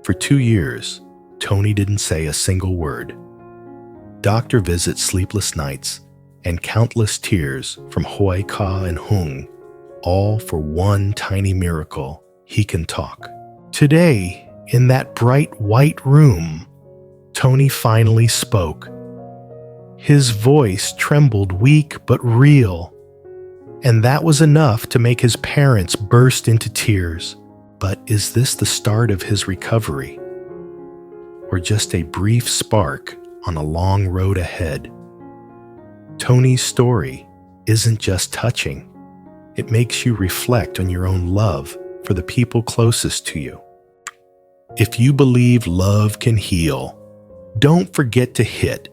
For 2 years, Tony didn't say a single word. Doctor visits, sleepless nights, and countless tears from Hoai Ca and Hung, all for one tiny miracle: he can talk. Today, in that bright white room, Tony finally spoke. His voice trembled, weak but real, and that was enough to make his parents burst into tears. But is this the start of his recovery, or just a brief spark on a long road ahead? Tony's story isn't just touching. It makes you reflect on your own love for the people closest to you. If you believe love can heal, don't forget to hit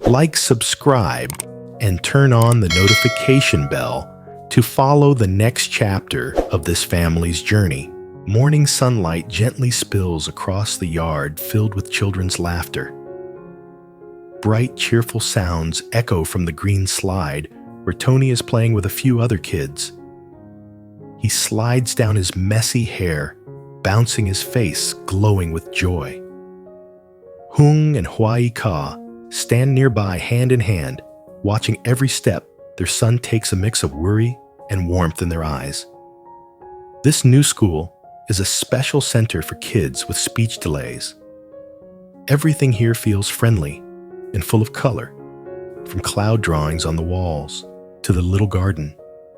like, subscribe, and turn on the notification bell to follow the next chapter of this family's journey. Morning sunlight gently spills across the yard filled with children's laughter. Bright, cheerful sounds echo from the green slide where Tony is playing with a few other kids. He slides down his messy hair, bouncing his face glowing with joy. Hung and Hoai Ca stand nearby hand in hand, watching every step their son takes, a mix of worry and warmth in their eyes. This new school is a special center for kids with speech delays. Everything here feels friendly and full of color, from cloud drawings on the walls to the little garden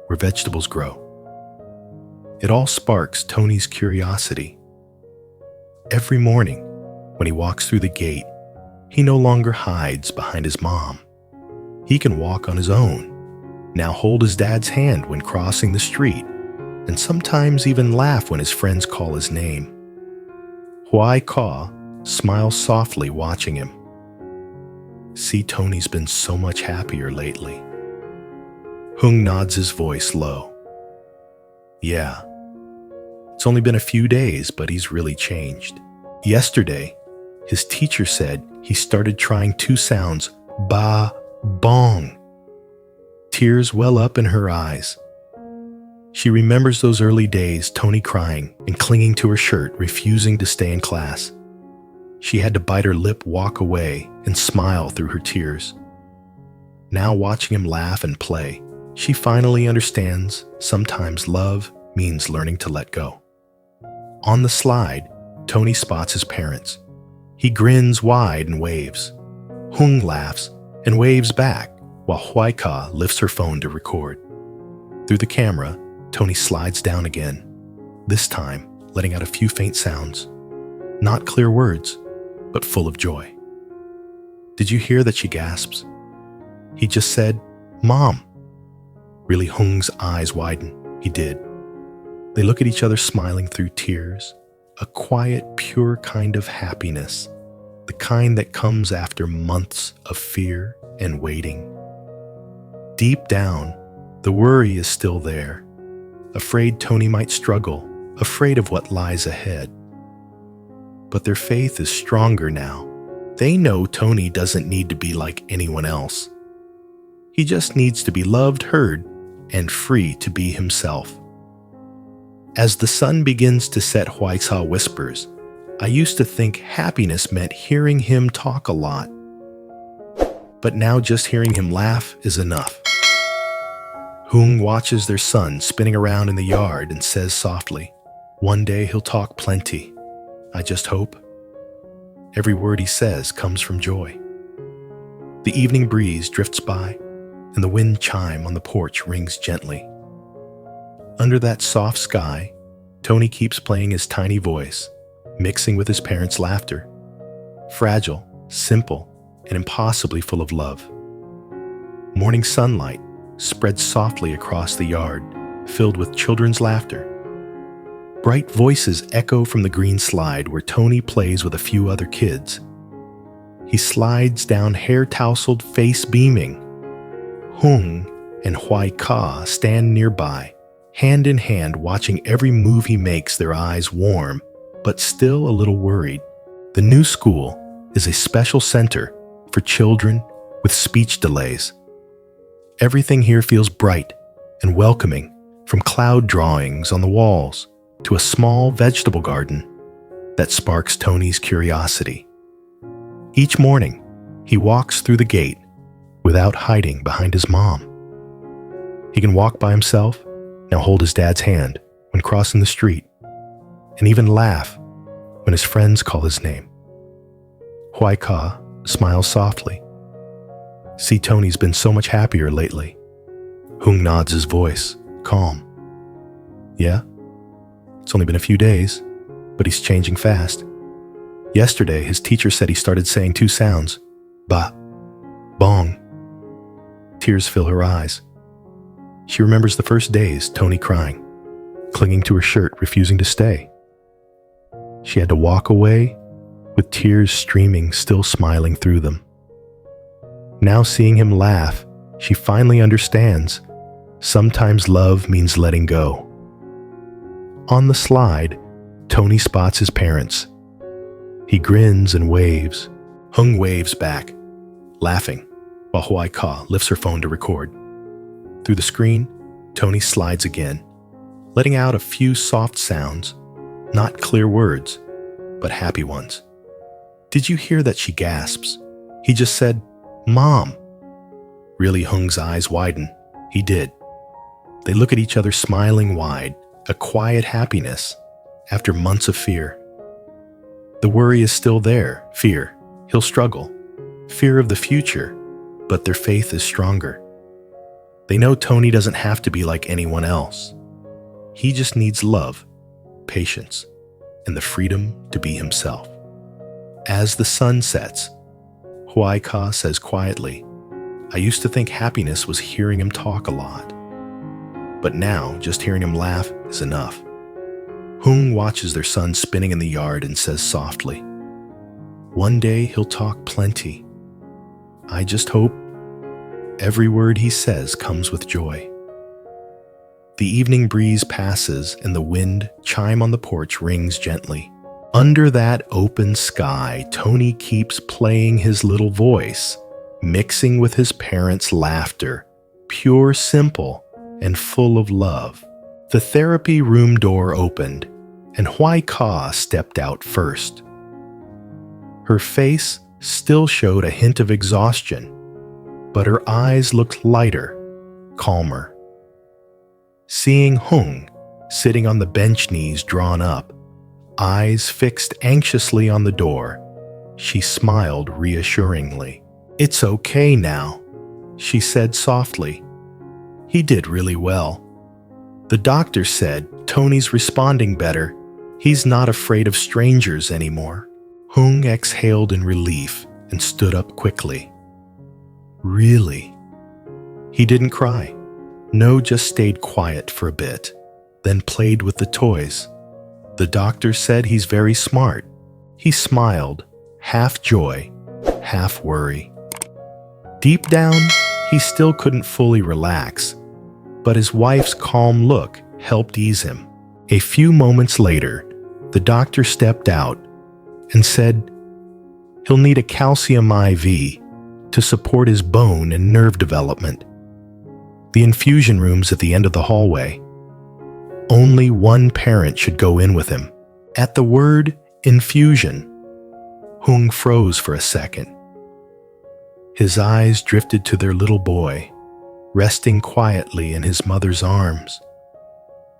where vegetables grow. It all sparks Tony's curiosity. Every morning, when he walks through the gate, he no longer hides behind his mom. He can walk on his own, now hold his dad's hand when crossing the street, and sometimes even laugh when his friends call his name. Hoai Ca smiles softly watching him. See, Tony's been so much happier lately. Hung nods his voice low. Yeah, it's only been a few days, but he's really changed. Yesterday, his teacher said he started trying 2 sounds, ba, bong. Tears well up in her eyes. She remembers those early days, Tony crying and clinging to her shirt, refusing to stay in class. She had to bite her lip, walk away, and smile through her tears. Now watching him laugh and play, she finally understands sometimes love means learning to let go. On the slide, Tony spots his parents. He grins wide and waves. Hung laughs and waves back while Hoai Ca lifts her phone to record. Through the camera, Tony slides down again, this time letting out a few faint sounds. Not clear words, but full of joy. Did you hear that, she gasps? He just said, Mom. Really, Hung's eyes widen. He did. They look at each other, smiling through tears. A quiet, pure kind of happiness. The kind that comes after months of fear and waiting. Deep down, the worry is still there. Afraid Tony might struggle, afraid of what lies ahead. But their faith is stronger now. They know Tony doesn't need to be like anyone else. He just needs to be loved, heard, and free to be himself. As the sun begins to set, Hoai Ca whispers, I used to think happiness meant hearing him talk a lot. But now just hearing him laugh is enough. Hung watches their son spinning around in the yard and says softly, one day he'll talk plenty. I just hope. Every word he says comes from joy. The evening breeze drifts by, and the wind chime on the porch rings gently. Under that soft sky, Tony keeps playing his tiny voice, mixing with his parents' laughter. Fragile, simple, and impossibly full of love. Morning sunlight spreads softly across the yard, filled with children's laughter. Bright voices echo from the green slide where Tony plays with a few other kids. He slides down, hair tousled, face beaming. Hung and Hoai Ca stand nearby, hand in hand, watching every move he makes, their eyes warm, but still a little worried. The new school is a special center for children with speech delays. Everything here feels bright and welcoming, from cloud drawings on the walls to a small vegetable garden that sparks Tony's curiosity. Each morning, he walks through the gate without hiding behind his mom. He can walk by himself, now hold his dad's hand when crossing the street, and even laugh when his friends call his name. Hoai Ca smiles softly. See, Tony's been so much happier lately. Hung nods his voice, calm. Yeah? It's only been a few days, but he's changing fast. Yesterday, his teacher said he started saying 2 sounds. Ba, bong. Tears fill her eyes. She remembers the first days, Tony crying, clinging to her shirt, refusing to stay. She had to walk away with tears streaming, still smiling through them. Now seeing him laugh, she finally understands. Sometimes love means letting go. On the slide, Tony spots his parents. He grins and waves. Hung waves back, laughing, while Hoai Ca lifts her phone to record. Through the screen, Tony slides again, letting out a few soft sounds, not clear words, but happy ones. Did you hear that? She gasps. He just said, Mom. Really, Hung's eyes widen. He did. They look at each other smiling wide, a quiet happiness after months of fear. The worry is still there, fear. He'll struggle. Fear of the future, but their faith is stronger. They know Tony doesn't have to be like anyone else. He just needs love, patience, and the freedom to be himself. As the sun sets, Hoai Ca says quietly, I used to think happiness was hearing him talk a lot. But now, just hearing him laugh is enough. Hung watches their son spinning in the yard and says softly, one day he'll talk plenty. I just hope every word he says comes with joy. The evening breeze passes and the wind chime on the porch rings gently. Under that open sky, Tony keeps playing his little voice, mixing with his parents' laughter, pure, simple, and full of love. The therapy room door opened, and Hoai Ca stepped out first. Her face still showed a hint of exhaustion, but her eyes looked lighter, calmer. Seeing Hung sitting on the bench, knees drawn up, eyes fixed anxiously on the door, she smiled reassuringly. It's okay now, she said softly. He did really well. The doctor said Tony's responding better. He's not afraid of strangers anymore. Hung exhaled in relief and stood up quickly. Really? He didn't cry. No, just stayed quiet for a bit, then played with the toys. The doctor said he's very smart. He smiled, half joy, half worry. Deep down, he still couldn't fully relax, but his wife's calm look helped ease him. A few moments later, the doctor stepped out and said he'll need a calcium IV to support his bone and nerve development. The infusion room's at the end of the hallway. Only one parent should go in with him. At the word infusion, Hung froze for a second. His eyes drifted to their little boy, resting quietly in his mother's arms.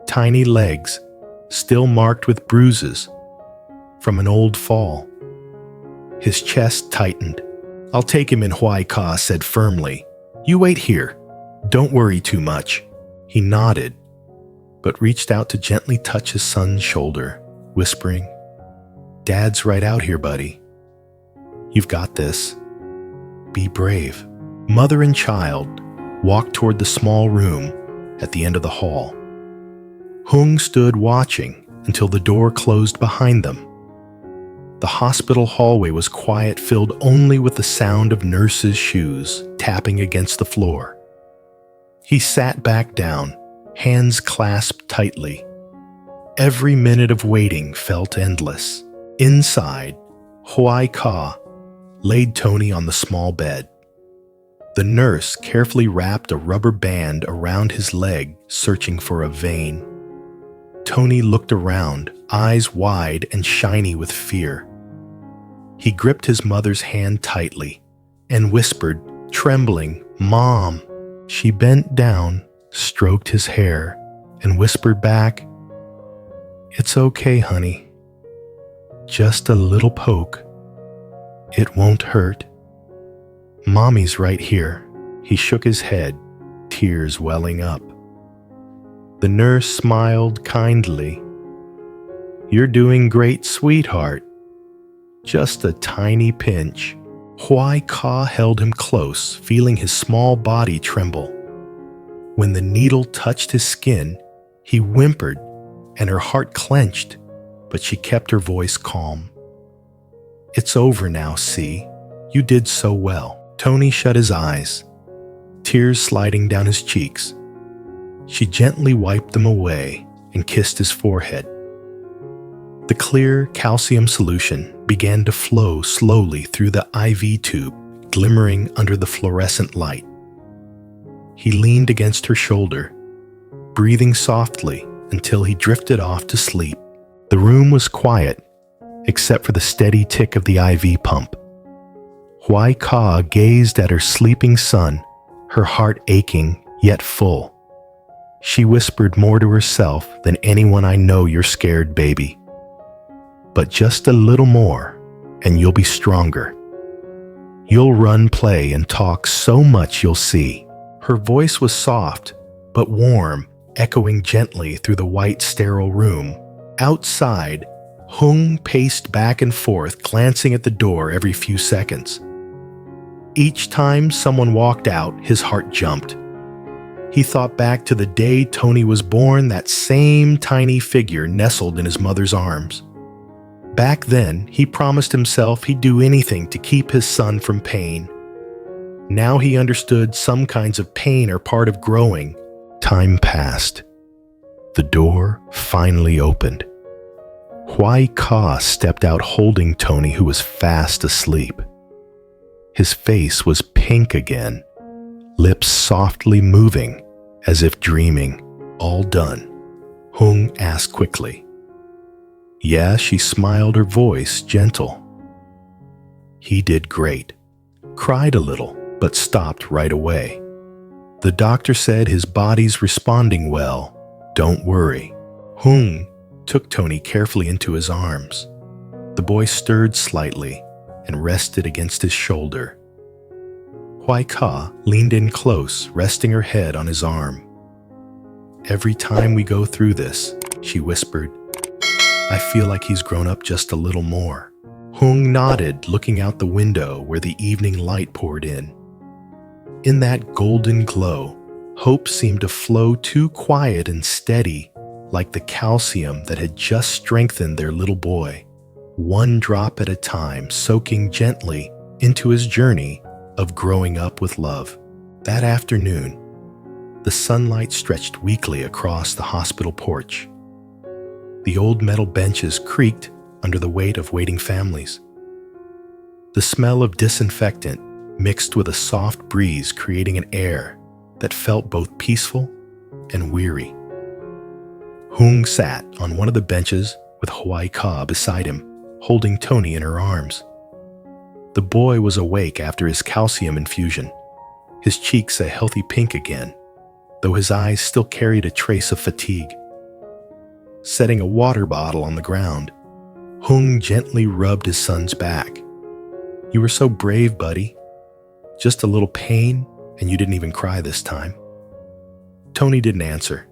Tiny legs, still marked with bruises from an old fall. His chest tightened. I'll take him in, Hoai Ca said firmly. You wait here. Don't worry too much. He nodded, but reached out to gently touch his son's shoulder, whispering, Dad's right out here, buddy. You've got this. Be brave. Mother and child walked toward the small room at the end of the hall. Hung stood watching until the door closed behind them. The hospital hallway was quiet, filled only with the sound of nurses' shoes tapping against the floor. He sat back down, hands clasped tightly. Every minute of waiting felt endless. Inside, Hoai Ca laid Tony on the small bed. The nurse carefully wrapped a rubber band around his leg, searching for a vein. Tony looked around, eyes wide and shiny with fear. He gripped his mother's hand tightly and whispered, trembling, "Mom." She bent down, stroked his hair, and whispered back, "It's okay, honey. Just a little poke. It won't hurt. Mommy's right here." He shook his head, tears welling up. The nurse smiled kindly. "You're doing great, sweetheart. Just a tiny pinch." Hoai Ca held him close, feeling his small body tremble. When the needle touched his skin, he whimpered and her heart clenched, but she kept her voice calm. "It's over now, see? You did so well." Tony shut his eyes, tears sliding down his cheeks. She gently wiped them away and kissed his forehead. The clear calcium solution began to flow slowly through the IV tube, glimmering under the fluorescent light. He leaned against her shoulder, breathing softly until he drifted off to sleep. The room was quiet, except for the steady tick of the IV pump. Hoai Ca gazed at her sleeping son, her heart aching yet full. She whispered more to herself than anyone I know. "You're scared, baby. But just a little more, and you'll be stronger. You'll run, play, and talk so much you'll see." Her voice was soft, but warm, echoing gently through the white, sterile room. Outside, Hung paced back and forth, glancing at the door every few seconds. Each time someone walked out, his heart jumped. He thought back to the day Tony was born, that same tiny figure nestled in his mother's arms. Back then, he promised himself he'd do anything to keep his son from pain. Now he understood some kinds of pain are part of growing. Time passed. The door finally opened. Hoai Ca stepped out holding Tony, who was fast asleep. His face was pink again, lips softly moving, as if dreaming. "All done?" Hung asked quickly. "Yeah," she smiled, her voice gentle. "He did great. Cried a little, but stopped right away. The doctor said his body's responding well. Don't worry." Hung took Tony carefully into his arms. The boy stirred slightly and rested against his shoulder. Hoai Ca leaned in close, resting her head on his arm. "Every time we go through this," she whispered, "I feel like he's grown up just a little more." Hung nodded, looking out the window where the evening light poured in. In that golden glow, hope seemed to flow too quiet and steady, like the calcium that had just strengthened their little boy, one drop at a time, soaking gently into his journey of growing up with love. That afternoon, the sunlight stretched weakly across the hospital porch. The old metal benches creaked under the weight of waiting families. The smell of disinfectant mixed with a soft breeze, creating an air that felt both peaceful and weary. Hung sat on one of the benches with Hoai Ca beside him, holding Tony in her arms. The boy was awake after his calcium infusion, his cheeks a healthy pink again, though his eyes still carried a trace of fatigue. Setting a water bottle on the ground, Hung gently rubbed his son's back. "You were so brave, buddy. Just a little pain, and you didn't even cry this time." Tony didn't answer.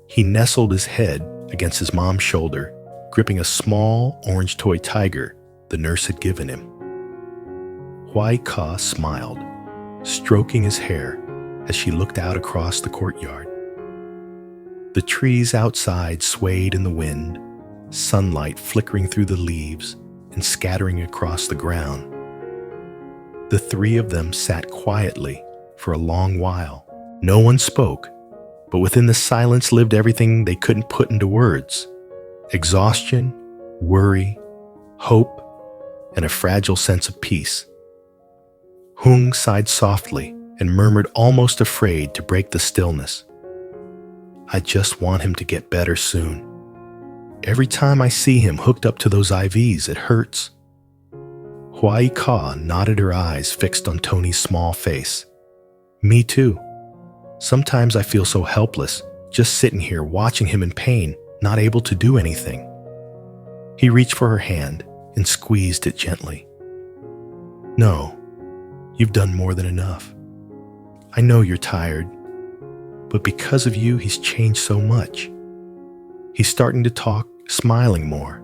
He nestled his head against his mom's shoulder, gripping a small orange toy tiger the nurse had given him. Hoai Ca smiled, stroking his hair as she looked out across the courtyard. The trees outside swayed in the wind, sunlight flickering through the leaves and scattering across the ground. The three of them sat quietly for a long while. No one spoke, but within the silence lived everything they couldn't put into words: exhaustion, worry, hope, and a fragile sense of peace. Hung sighed softly and murmured, almost afraid to break the stillness, "I just want him to get better soon." Every time I see him hooked up to those IVs, it hurts." Hoai Ka nodded, her eyes fixed on Tony's small face. "Me too. Sometimes I feel so helpless, just sitting here watching him in pain, not able to do anything." He reached for her hand and squeezed it gently. "No, you've done more than enough. I know you're tired, but because of you, he's changed so much. He's starting to talk, smiling more.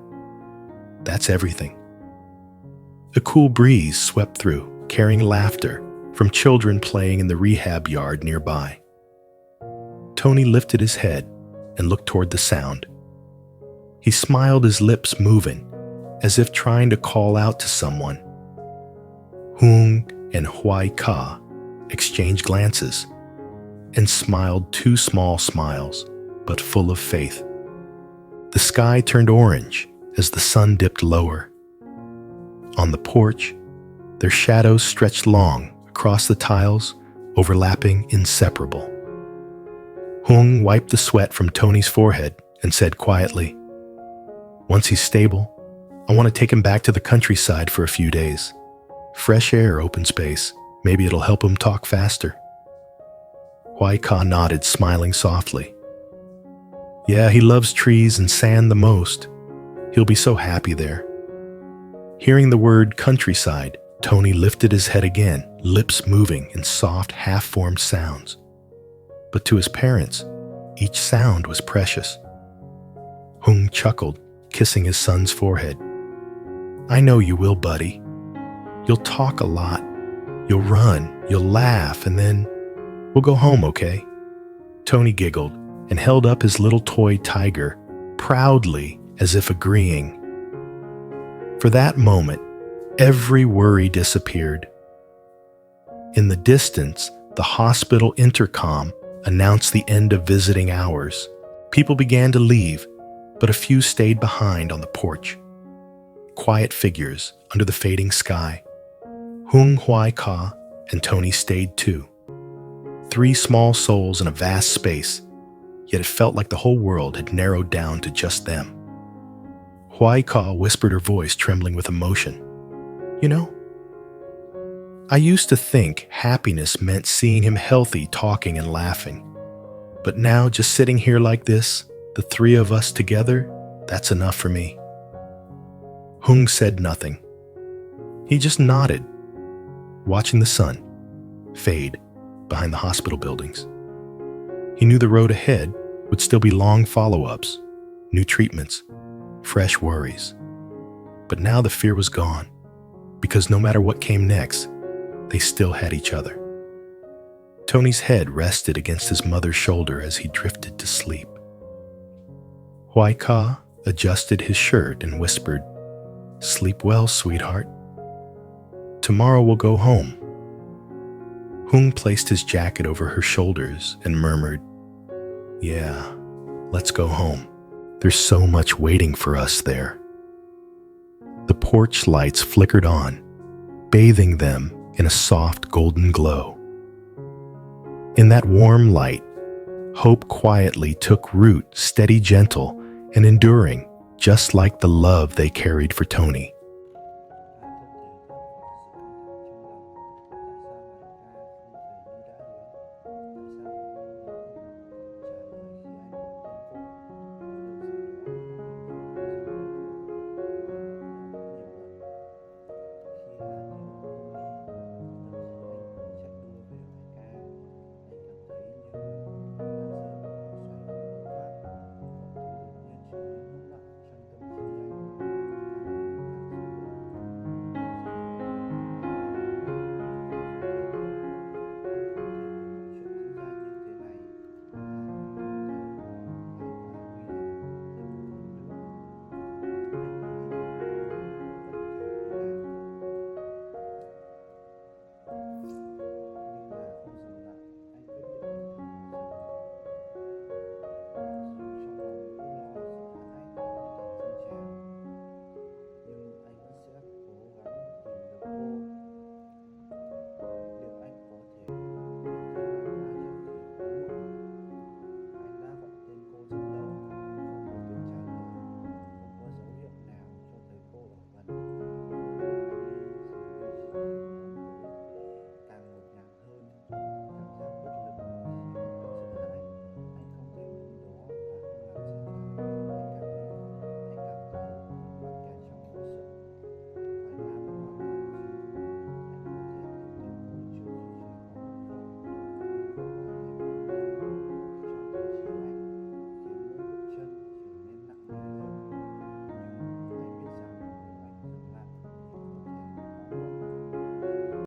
That's everything." A cool breeze swept through, carrying laughter from children playing in the rehab yard nearby. Tony lifted his head and looked toward the sound. He smiled, his lips moving, as if trying to call out to someone. Hung and Hoai Ka exchanged glances and smiled, two small smiles, but full of faith. The sky turned orange as the sun dipped lower. On the porch, their shadows stretched long across the tiles, overlapping, inseparable. Hung wiped the sweat from Tony's forehead and said quietly, "Once he's stable, I want to take him back to the countryside for a few days. Fresh air, open space. Maybe it'll help him talk faster." Hoai Ka nodded, smiling softly. "Yeah, he loves trees and sand the most. He'll be so happy there." Hearing the word countryside, Tony lifted his head again, lips moving in soft, half-formed sounds. But to his parents, each sound was precious. Hung chuckled, kissing his son's forehead. "I know you will, buddy. You'll talk a lot. You'll run, you'll laugh, and then we'll go home, okay?" Tony giggled and held up his little toy tiger, proudly, as if agreeing. For that moment, every worry disappeared. In the distance, the hospital intercom announced the end of visiting hours. People began to leave, but a few stayed behind on the porch. Quiet figures under the fading sky. Hung, Hoai Ka, and Tony stayed too. 3 small souls in a vast space, yet it felt like the whole world had narrowed down to just them. Hoai Ka whispered, her voice trembling with emotion. "You know, I used to think happiness meant seeing him healthy, talking and laughing. But now, just sitting here like this, the 3 of us together, that's enough for me." Hung said nothing. He just nodded, watching the sun fade behind the hospital buildings. He knew the road ahead would still be long follow-ups, new treatments, fresh worries. But now the fear was gone, because no matter what came next, they still had each other. Tony's head rested against his mother's shoulder as he drifted to sleep. Hoai Ka adjusted his shirt and whispered, "Sleep well, sweetheart. Tomorrow we'll go home." Hung placed his jacket over her shoulders and murmured, "Yeah, let's go home. There's so much waiting for us there." The porch lights flickered on, bathing them in a soft golden glow. In that warm light, hope quietly took root, steady, gentle, and enduring, just like the love they carried for Tony.